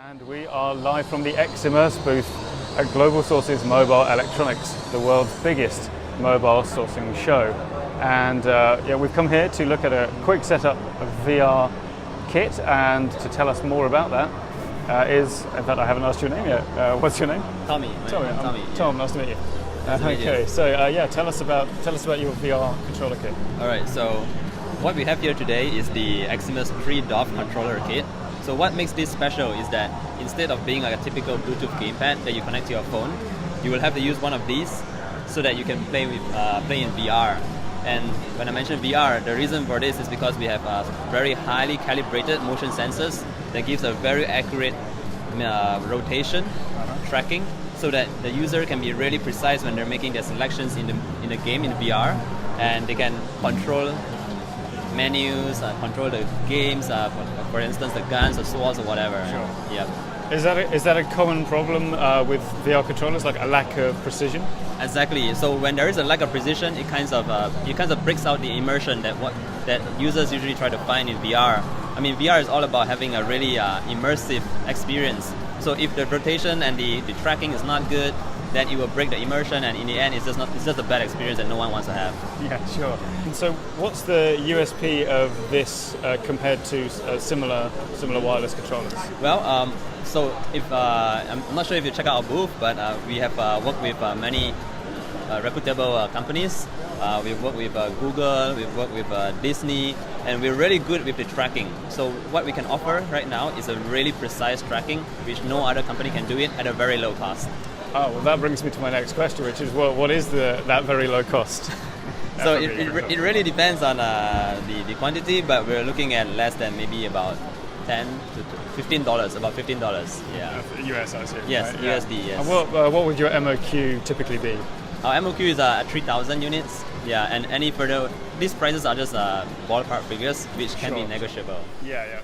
And we are live from the XImmerse booth at Global Sources Mobile Electronics, the world's biggest mobile sourcing show. And we've come here to look at a quick setup of VR kit, and to tell us more about that is, in fact, I haven't asked your name yet. What's your name? Tommy. Tommy. Tom, nice to meet you. Okay, so tell us about your VR controller kit. All right, so what we have here today is the XImmerse 3 DOF controller kit. So what makes this special is that instead of being like a typical Bluetooth gamepad that you connect to your phone, you will have to use one of these so that you can play in VR. And when I mention VR, the reason for this is because we have very highly calibrated motion sensors that gives a very accurate rotation tracking, so that the user can be really precise when they're making their selections in the game in VR, and they can control menus, control the games, for instance the guns or swords or whatever. Sure. Yep. Is that a common problem with VR controllers, like a lack of precision? Exactly. So when there is a lack of precision, it kind of breaks out the immersion that users usually try to find in VR. I mean, VR is all about having a really immersive experience. So if the rotation and the tracking is not good, then it will break the immersion, and in the end, it's just a bad experience that no one wants to have. Yeah, sure. And so, what's the USP of this compared to similar wireless controllers? Well, so if I'm not sure if you check out our booth, but we have worked with many reputable companies. We've worked with Google, we've worked with Disney, and we're really good with the tracking. So what we can offer right now is a really precise tracking, which no other company can do it at a very low cost. Oh, well, that brings me to my next question, which is, what is that very low cost? So it really depends on the quantity, but we're looking at less than maybe about $10 to $15, about $15. Yeah. US, I assume. Yes, right? USD. Yes. And what would your MOQ typically be? Our MOQ is 3,000 units. Yeah, and any further, these prices are just ballpark figures, which can be negotiable. Yeah.